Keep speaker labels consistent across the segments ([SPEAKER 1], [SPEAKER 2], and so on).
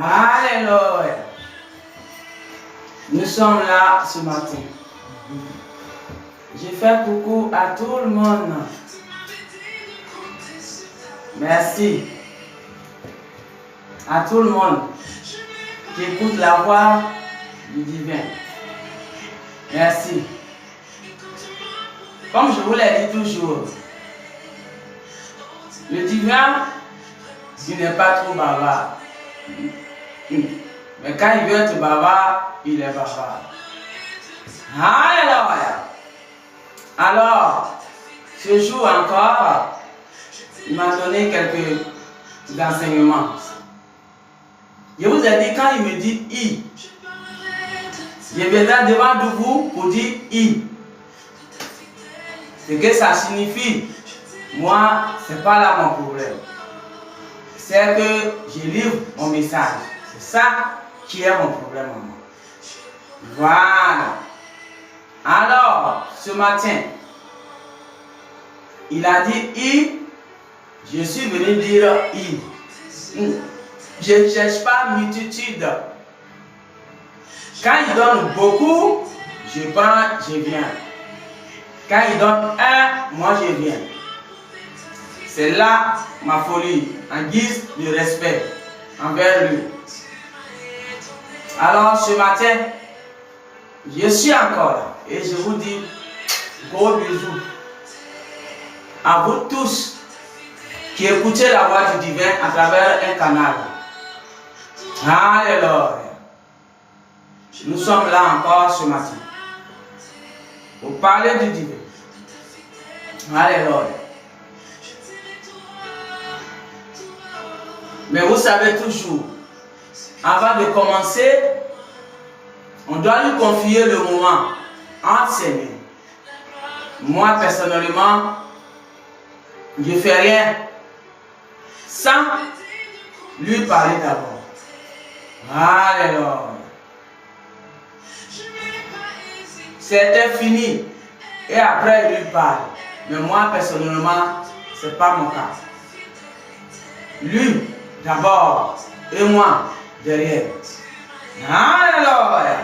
[SPEAKER 1] Alléluia. Nous sommes là ce matin. Je fais coucou à tout le monde. Merci à tout le monde qui écoute la voix du divin. Merci. Comme je vous l'ai dit toujours, le divin, il n'est pas trop bavard. Mais quand il veut être bavard, il est bavard. Alléluia. Alors, ce jour encore, il m'a donné quelques enseignements. Je vous ai dit, quand il me dit I, je viendrai devant vous pour dire I. Ce que ça signifie, moi, ce n'est pas là mon problème. C'est que je livre mon message. C'est ça qui est mon problème. Voilà. Alors, ce matin, il a dit I, je suis venu dire I. Je ne cherche pas multitude. Quand il donne beaucoup, je prends, je viens. Quand il donne un, moi je viens. C'est là ma folie, en guise de respect envers lui. Alors ce matin, je suis encore là et je vous dis gros bisous à vous tous qui écoutez la voix du divin à travers un canal. Alléluia. Nous sommes là encore ce matin pour parler du divin. Alléluia. Mais vous savez toujours, avant de commencer, on doit lui confier le moment entre ses mains. Moi, personnellement, je ne fais rien sans lui parler d'abord. Alléluia. C'était fini. Et après, il lui parle. Mais moi, personnellement, ce n'est pas mon cas. Lui, d'abord, et moi, derrière. Alléluia.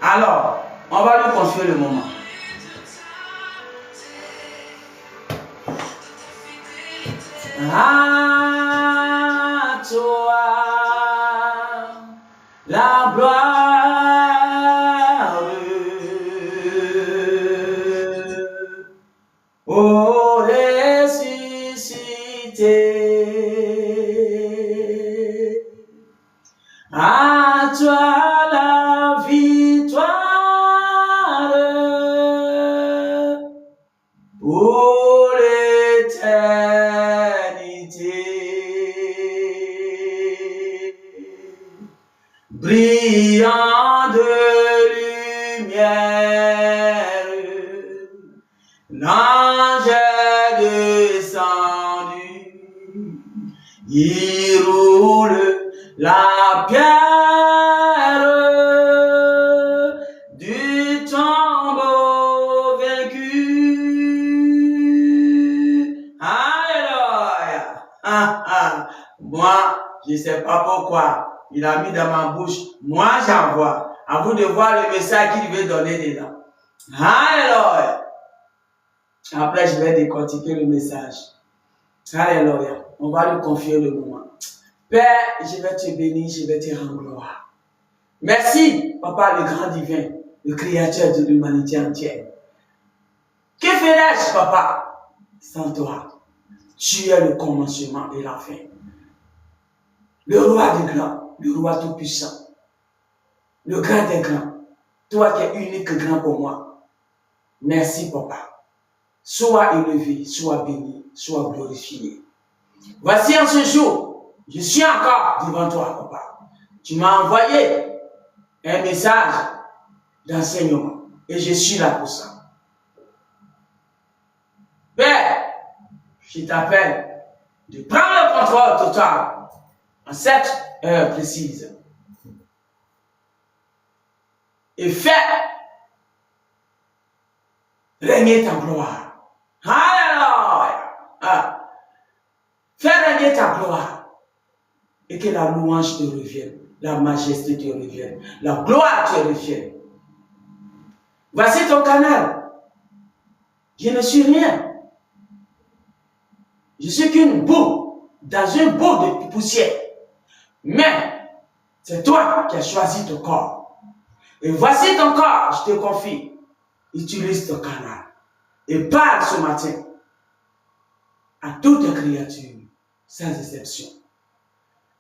[SPEAKER 1] Alors, on va lui confier le moment. À toi la gloire, ô ressuscité. À toi la victoire, ô l'éternité. Brillant de lumière, l'ange est descendu, il roule la pierre du tombeau vaincu. Alléluia. Moi, je ne sais pas pourquoi. Il a mis dans ma bouche. Moi, j'envoie. À vous de voir le message qu'il veut donner dedans. Alléluia. Après, je vais décortiquer le message. Alléluia. On va lui confier le moment. Père, je vais te bénir, je vais te rendre gloire. Merci, Papa, le grand divin, le créateur de l'humanité entière. Que ferais-je, Papa, sans toi? Tu es le commencement et la fin. Le roi des grands, le roi tout-puissant, le grand des grands, toi qui es unique grand pour moi. Merci, Papa. Sois élevé, sois béni, sois glorifié. Voici en ce jour, je suis encore devant toi, Papa. Tu m'as envoyé un message d'enseignement et je suis là pour ça. Père, je t'appelle de prendre le contrôle total en cette heure précise et fais régner ta gloire. Alléluia. Fais gagner ta gloire. Et que la louange te revienne, la majesté te revienne, la gloire te revienne. Voici ton canal. Je ne suis rien. Je suis qu'une boue, dans une boue de poussière. Mais c'est toi qui as choisi ton corps. Et voici ton corps, je te confie. Utilise ton canal. Et parle ce matin à toutes les créatures, sans exception.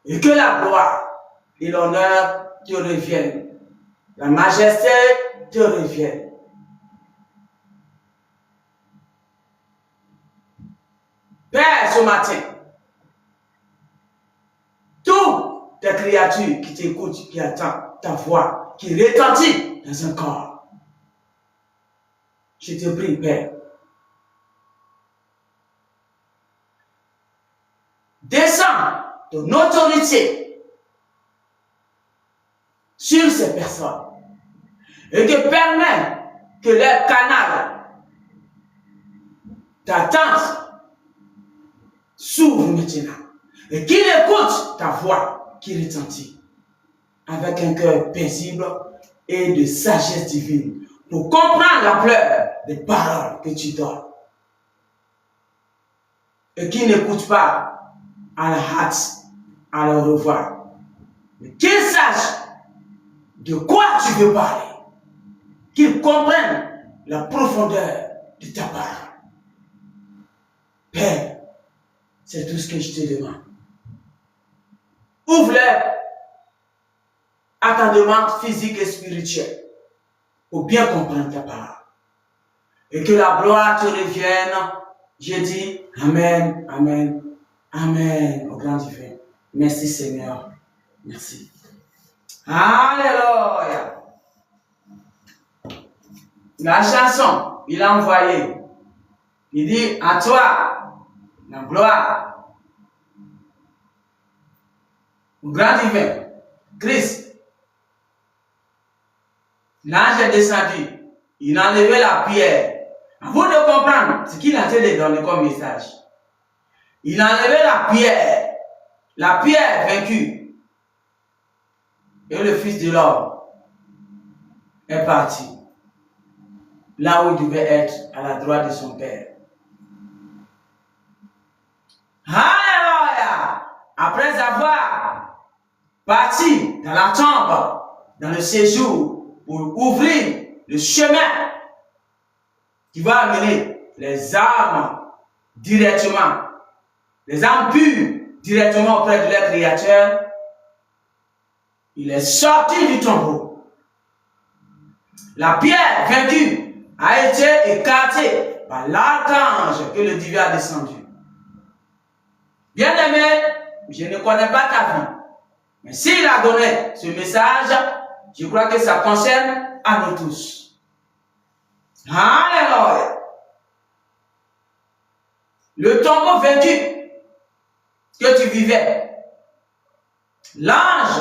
[SPEAKER 1] Et que la gloire et l'honneur te reviennent. La majesté te revienne. Père, ce matin, toutes les créatures qui t'écoutent, qui attendent ta voix, qui retentit dans un corps, je te prie, Père, descends ton autorité sur ces personnes et que permets que leur canal d'attente s'ouvre maintenant et qu'il écoute ta voix qui retentit avec un cœur paisible et de sagesse divine pour comprendre l'ampleur des paroles que tu donnes et qui n'écoute pas à la hâte, à le revoir, mais qu'il sache de quoi tu veux parler, qu'il comprenne la profondeur de ta parole. Père, c'est tout ce que je te demande. Ouvre-les à ta demande physique et spirituelle pour bien comprendre ta parole. Et que la gloire te revienne. Je dis Amen, Amen, Amen au grand divin. Merci Seigneur. Merci. Alléluia. La chanson, il a envoyé. Il dit à toi, la gloire, au grand divin, Christ. L'ange est descendu. Il a enlevé la pierre. À vous de comprendre ce qu'il a fait de donner comme message. Il a enlevé la pierre vaincue. Et le Fils de l'homme est parti. Là où il devait être, à la droite de son Père. Alléluia! Après avoir parti dans la tombe, dans le séjour, pour ouvrir le chemin qui va amener les âmes directement, les âmes pures directement auprès de leur Créateur, il est sorti du tombeau. La pierre vaincue a été écartée par l'archange que le divin a descendu. Bien-aimé, je ne connais pas ta vie, mais s'il a donné ce message, je crois que ça concerne à nous tous. Alléluia. Le tombeau vaincu que tu vivais, l'ange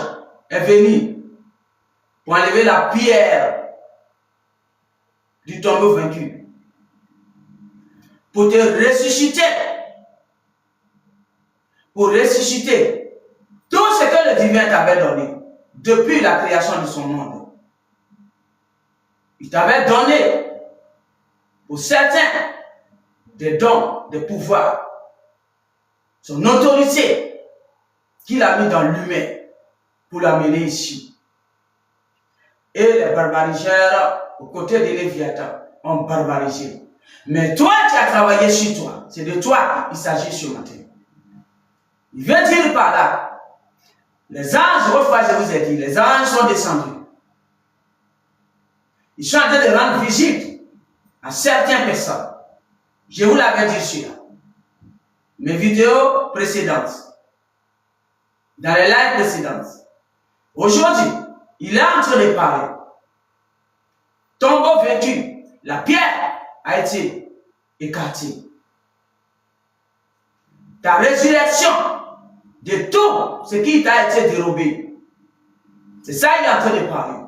[SPEAKER 1] est venu pour enlever la pierre du tombeau vaincu, pour te ressusciter, pour ressusciter tout ce que le divin t'avait donné depuis la création de son monde. Il t'avait donné pour certains des dons, des pouvoirs, son autorité qu'il a mis dans l'humain pour l'amener ici. Et les barbariseurs, aux côtés de Léviathan, ont barbarisé. Mais toi, tu as travaillé sur toi. C'est de toi qu'il s'agit ce matin. Il vient dire par là, les anges, autrefois je vous ai dit, les anges sont descendus. Ils sont en train de rendre visite à certaines personnes. Je vous l'avais dit sur mes vidéos précédentes, dans les lives précédentes. Aujourd'hui, il est en train de parler. Tombeau vaincu, la pierre a été écartée. Ta résurrection de tout ce qui t'a été dérobé. C'est ça qu'il est en train de parler.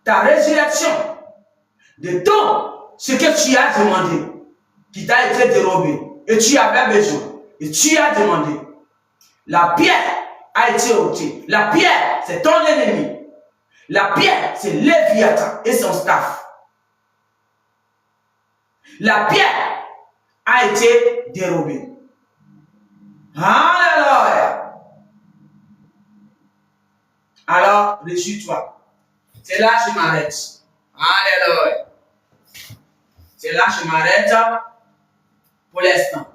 [SPEAKER 1] Ta résurrection de tout ce que tu as demandé, qui t'a été dérobé. et tu avais besoin. Et tu as demandé. La pierre a été ôtée. La pierre, c'est ton ennemi. La pierre, c'est Léviathan et son staff. La pierre a été dérobée. Alléluia. Alors, réjouis-toi. C'est là que je m'arrête. Alléluia. C'est là que je m'arrête pour l'instant.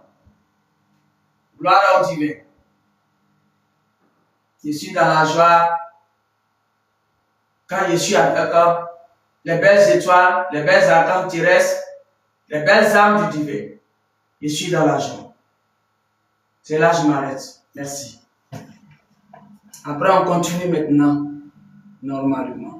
[SPEAKER 1] Gloire au divin. Je suis dans la joie. Quand je suis avec les belles étoiles, les belles arcanes terrestres, les belles âmes du divin, je suis dans la joie. C'est là que je m'arrête. Merci. Après, on continue maintenant, normalement.